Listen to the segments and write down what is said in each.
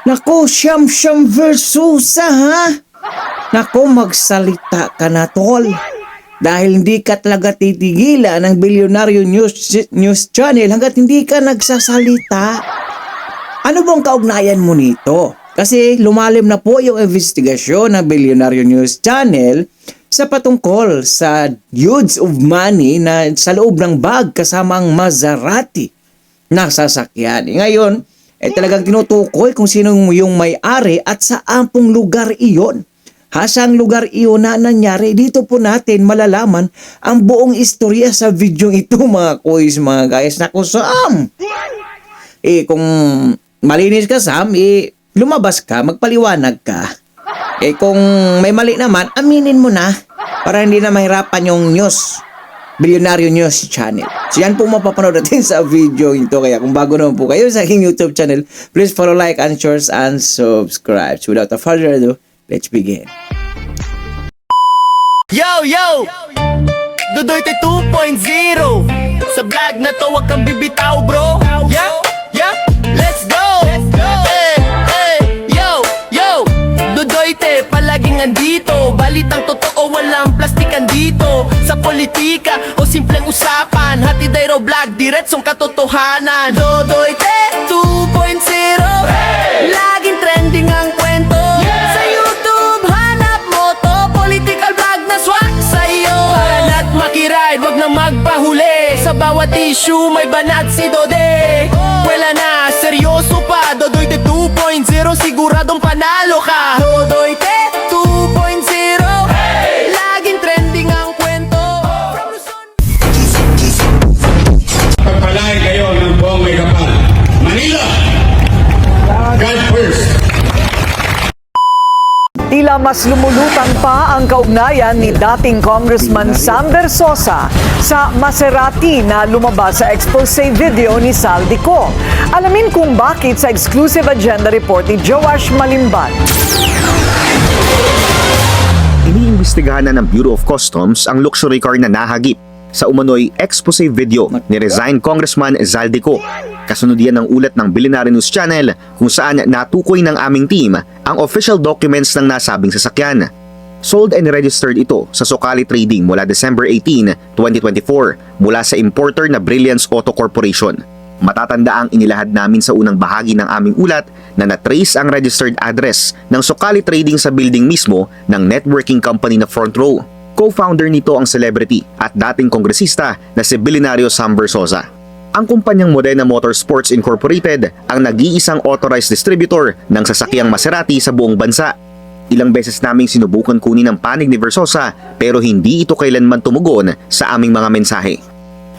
Naku, Siyam-Siyam Versusa ha? Naku, magsalita ka na tol. Dahil hindi ka talaga titigilan ng Bilyonaryo News Channel hanggat hindi ka nagsasalita. Ano bang kaugnayan mo nito? Kasi lumalim na po yung investigasyon ng Bilyonaryo News Channel sa patungkol sa huge of money na sa loob ng bag kasama ang Maserati na sasakyan. Ngayon, talagang tinutukoy kung sino yung may-ari at sa ampong lugar iyon. Hasang lugar iyon na nangyari, dito po natin malalaman ang buong istorya sa video ito mga kuys, mga guys. Naku, Sam! Kung malinis ka, Sam, lumabas ka, magpaliwanag ka. Kung may mali naman, aminin mo na para hindi na mahirapan yung news. Bilyonaryo News Channel. So yan po mapapanood natin sa video ito. Kaya kung bago naman po kayo sa aking YouTube channel, please follow, like, and share, and subscribe. So without further ado, let's begin. Yo, yo! Dudoyte 2.0. Sa vlog na to, wag kang bibitaw, bro. Yeah, yeah, let's go! Hey, hey, yo, yo! Dudoyte, palaging andito. Balitang totoo, walang plastikan dito. Sa politika o simpleng usapan, hatiday raw vlog, diretsong katotohanan. Dudoyte 2.0. Laging trending ang kwento. Sa YouTube, hanap mo to. Political vlog na swak sa'yo. Para makiride, wag na magpahuli. Sa bawat issue, may banat si Dode. Wala na, seryoso pa. Dodoyte 2.0, siguradong panalo ka. Dodoyte 2.0. Laging trending ang kwento. Pagpalain kayo ng buong may kapal. Manila! God first! Tila mas lumulutang pa ang kaugnayan ni dating Congressman Sam Versosa sa Maserati na lumabas sa expose video ni Saldico. Alamin kung bakit sa exclusive agenda report ni Joash Malimban. Iniimbestigahan na ng Bureau of Customs ang luxury car na nahagip sa umano'y expose video ni resigned Congressman Zaldico. Kasunod yan ng ulat ng Bilyonaryo News Channel kung saan natukoy ng aming team ang official documents ng nasabing sasakyan. Sold and registered ito sa Socali Trading mula December 18, 2024 mula sa importer na Brilliance Auto Corporation. Matatanda ang inilahad namin sa unang bahagi ng aming ulat na natrace ang registered address ng Socali Trading sa building mismo ng networking company na Front Row. Co-founder nito ang celebrity at dating kongresista na si Bilyonaryo Sam Versosa. Ang kumpanyang Modena Motorsports Incorporated ang nag-iisang authorized distributor ng sasakyang Maserati sa buong bansa. Ilang beses naming sinubukan kunin ang panig ni Versosa pero hindi ito kailanman tumugon sa aming mga mensahe.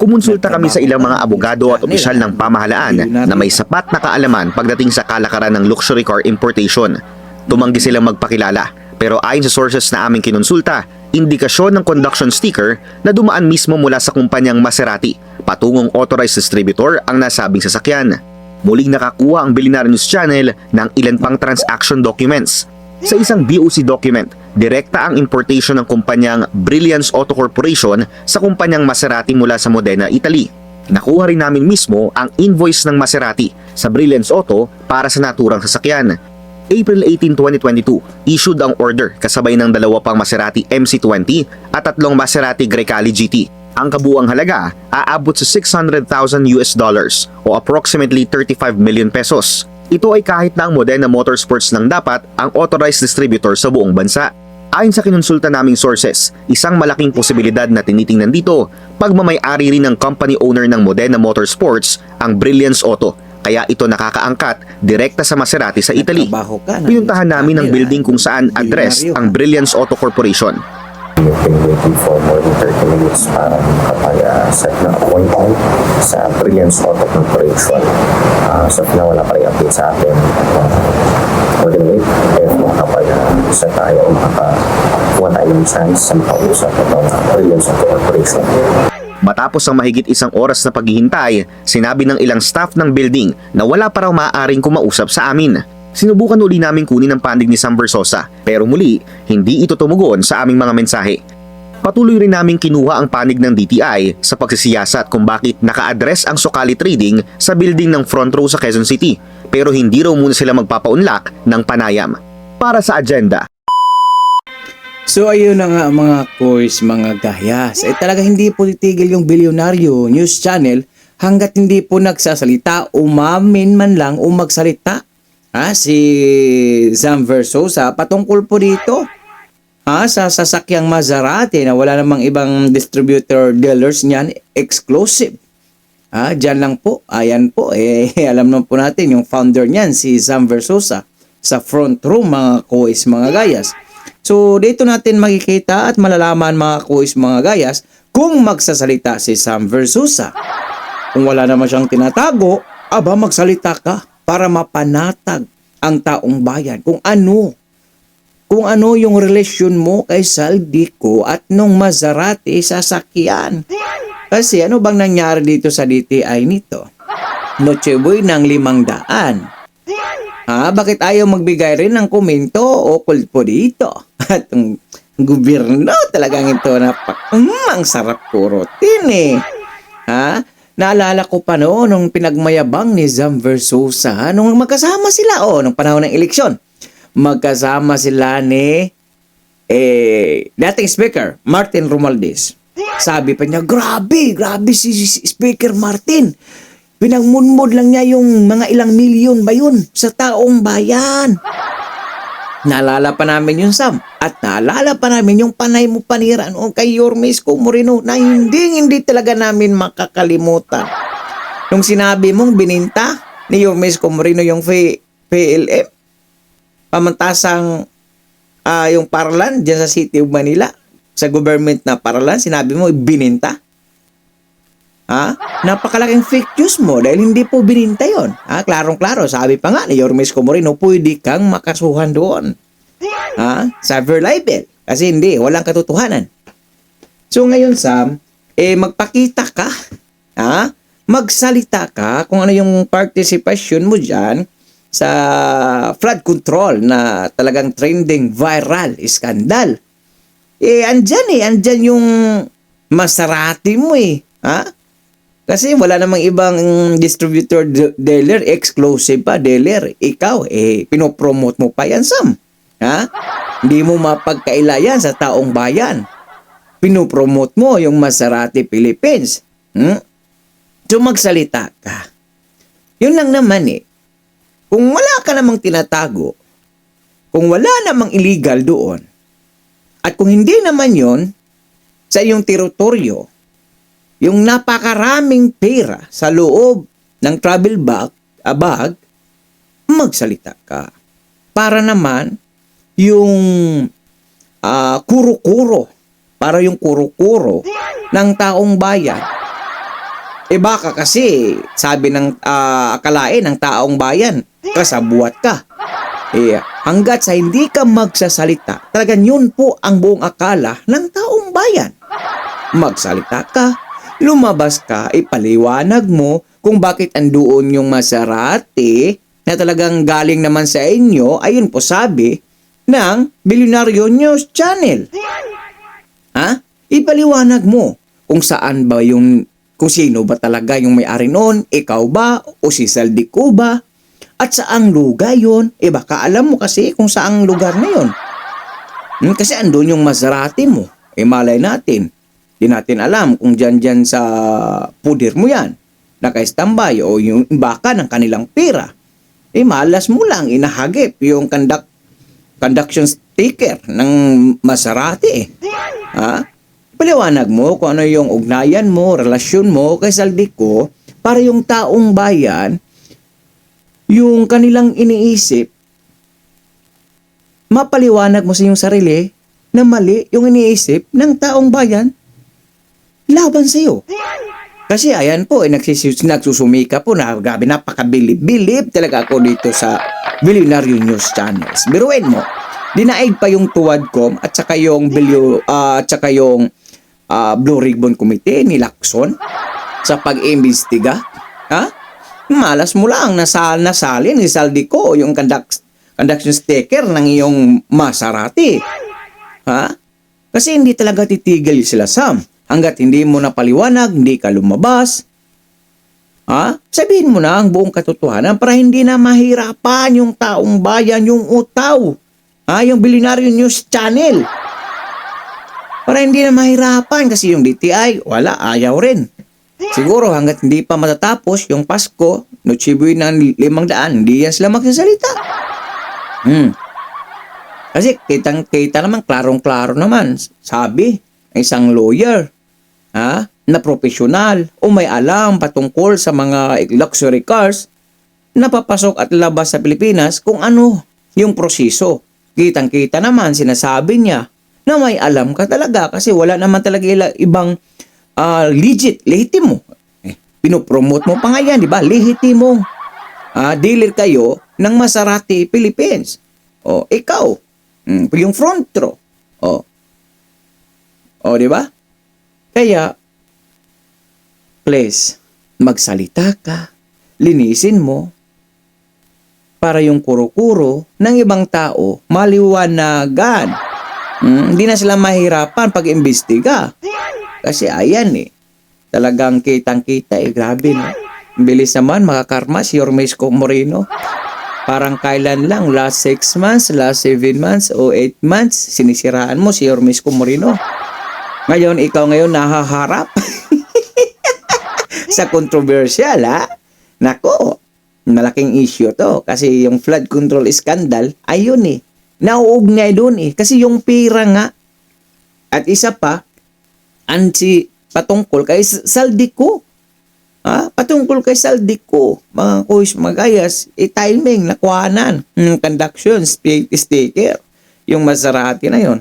Kumonsulta kami sa ilang mga abogado at opisyal ng pamahalaan na may sapat na kaalaman pagdating sa kalakaran ng luxury car importation. Tumanggi silang magpakilala pero ayon sa sources na aming kinonsulta, indikasyon ng conduction sticker na dumaan mismo mula sa kumpanyang Maserati patungong authorized distributor ang nasabing sasakyan. Muling nakakuha ang Bilyonaryo News Channel ng ilan pang transaction documents. Sa isang BOC document, direkta ang importation ng kumpanyang Brilliance Auto Corporation sa kumpanyang Maserati mula sa Modena, Italy. Nakuha rin namin mismo ang invoice ng Maserati sa Brilliance Auto para sa naturang sasakyan. April 18, 2022, issued ang order kasabay ng dalawa pang Maserati MC20 at tatlong Maserati Grecale GT. Ang kabuang halaga aabot sa $600,000 o approximately 35 million pesos. Ito ay kahit na ang Modena Motorsports lang dapat ang authorized distributor sa buong bansa. Ayon sa kinonsulta naming sources, isang malaking posibilidad na tinitingnan dito, pagmamay-ari rin ng company owner ng Modena Motorsports ang Brilliance Auto. Kaya ito nakakaangkat direkta sa Maserati sa Italy. Pinuntahan namin ang building kung saan address ang Brilliance Auto Corporation. We've been waiting for more than 30 minutes para makapag-set ng appointment sa Brilliance Auto Corporation. So na wala pa rin update sa atin. We're gonna wait if makapag-set tayo o makakuha tayo ng chance sa makausap itong Brilliance Auto Corporation. Matapos ang mahigit isang oras na paghihintay, sinabi ng ilang staff ng building na wala pa raw maaaring kumausap sa amin. Sinubukan uli namin kunin ang panig ni Sam Versosa pero muli, hindi ito tumugon sa aming mga mensahe. Patuloy rin namin kinuha ang panig ng DTI sa pagsisiyasat kung bakit naka-address ang Socali Trading sa building ng Front Row sa Quezon City pero hindi raw muna sila magpapaunlak ng panayam. Para sa agenda, So ayun na nga mga kois, mga gayas. Talaga hindi po titigil yung Bilyonaryo News Channel hanggat hindi po nagsasalita, umamin man lang o magsalita. Si Sam Versosa patungkol po dito. Sa sasakyang Maserati na wala namang ibang distributor dealers niyan, exclusive. Diyan lang po, ayan po, alam naman po natin yung founder niyan, si Sam Versosa, sa front room mga kois, mga gayas. So dito natin makikita at malalaman mga kois, mga gayas, kung magsasalita si Sam Versosa. Kung wala naman siyang tinatago, magsalita ka para mapanatag ang taong bayan. Kung ano yung relasyon mo kay Saldico at nung Maserati sasakyan. Kasi ano bang nangyari dito sa DTI nito? Nocheboy ng 500. Bakit ayaw magbigay rin ng komento o po dito? At ang gobyerno talagang ito ang sarap kurutin Naalala ko pa nung pinagmayabang ni Sam Versosa nung magkasama sila nung panahon ng eleksyon. Magkasama sila ni dating Speaker Martin Romualdez. Sabi pa niya, grabe si Speaker Martin. Pinagmunmod lang niya yung mga ilang milyon ba yun sa taong bayan. Naalala pa namin yung Sam. At naalala pa namin yung panay mo panira kay Yorme Isko Moreno na hindi talaga namin makakalimutan. Nung sinabi mong bininta ni Yorme Isko Moreno yung PLM, pamantasang yung paralan dyan sa City of Manila, sa government na paralan, sinabi mo bininta. Napakalaking fake news mo dahil hindi po bininta yon. Klarong-klaro, sabi pa nga ni Yorme Isko Moreno, pwede kang makasuhan doon. Sa libel. Kasi walang katotohanan. So ngayon Sam, magpakita ka, magsalita ka kung ano yung participation mo dyan sa flood control na talagang trending viral scandal. Andyan yung Maserati mo Kasi wala namang ibang distributor dealer, exclusive pa dealer. Ikaw, pinopromote mo pa yan, Sam. Hindi mo mapagkailayan sa taong bayan. Pinopromote mo yung Maserati Philippines. So magsalita ka. Yun lang naman Kung wala ka namang tinatago, kung wala namang illegal doon, at kung hindi naman yon sa iyong teritoryo, yung napakaraming pera sa loob ng travel bag, magsalita ka. Para naman yung kuro-kuro, para yung kuro-kuro ng taong bayan. Baka kasi sabi ng akalain ng taong bayan, kasabuat ka. Hanggat sa hindi ka magsasalita, talagang yun po ang buong akala ng taong bayan. Magsalita ka, lumabas ka, ipaliwanag mo kung bakit andoon yung Maserati na talagang galing naman sa inyo, ayun po sabi ng Bilyonaryo News Channel. Ipaliwanag mo kung saan ba kung sino ba talaga yung may-ari noon, ikaw ba o si Saldico ba? At saang lugar yun? Baka alam mo kasi kung saang lugar na yun. Kasi andun yung Maserati mo. Malay natin. Di natin alam kung dyan sa puder mo yan. Naka-standby o yung baka ng kanilang pera. Malas mo lang inahagip yung conduction sticker ng Maserati. Paliwanag mo kung ano yung ugnayan mo, relasyon mo kay Saldico para yung taong bayan, yung kanilang iniisip, mapaliwanag mo sa iyong sarili na mali yung iniisip ng taong bayan laban sa iyo. Kasi ayan po, nagsusumika po na grabe, napakabilib-bilib talaga ako dito sa Bilyonaryo News Channels. Biruin mo, dinaig pa yung Tuwadcom at saka yung Blue Ribbon Committee ni Lacson sa pag-imbestiga. Malas mo lang nasali ni Saldico yung conduction sticker ng iyong Maserati. Kasi hindi talaga titigil sila, Sam. Hanggat hindi mo napaliwanag, hindi ka lumabas, Sabihin mo na ang buong katotohanan para hindi na mahirapan yung taong bayan, yung utaw. Yung Billionaire News Channel. Para hindi na mahirapan kasi yung DTI, wala, ayaw rin. Siguro hanggat hindi pa matatapos yung Pasko, Noche Buena ng 500, hindi yan sila magsasalita. Kasi kitang-kita naman, klarong-klaro naman, sabi ng isang lawyer, na profesional o may alam patungkol sa mga luxury cars na papasok at labas sa Pilipinas kung ano yung proseso. Kitang-kita naman, sinasabi niya na may alam ka talaga kasi wala naman talaga ibang lehitimo. Pinopromote mo pa nga yan, di ba? Lehitimo. Dealer kayo ng Maserati Philippines. Ikaw, yung front row. Di ba? Kaya, please, magsalita ka, linisin mo, para yung kuro-kuro ng ibang tao maliwanagan. Hindi na sila mahirapan pag-imbestiga. Kasi ayan talagang kitang-kita grabe no. Bilis naman makakarma si Yormesco Moreno. Parang kailan lang, last 6 months, last 7 months o 8 months, sinisiraan mo si Yormesco Moreno. Ngayon, ikaw ngayon nahaharap sa controversial, Nako, malaking issue to. Kasi yung flood control scandal, ayun nauugnay doon Kasi yung pira nga, at isa pa, patungkol kay Saldico. Patungkol kay Saldico, mga kuys, magayas, timing, nakuhanan, conduction, sticker, yung Maserati na yon.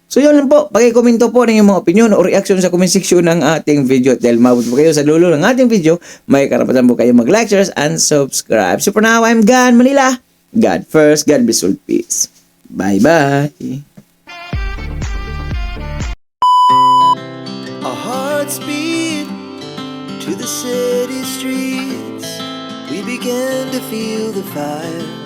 So yun lang po, pakikomento po ng mga opinion o reaction sa comment section ng ating video. Dahil mabot po kayo sa dulo ng ating video, may karapatan po kayo mag-like, share, and subscribe. So for now, I'm Gan Manila. God first, God bless all, peace. Bye-bye. Our hearts beat to the city streets. We began to feel the fire.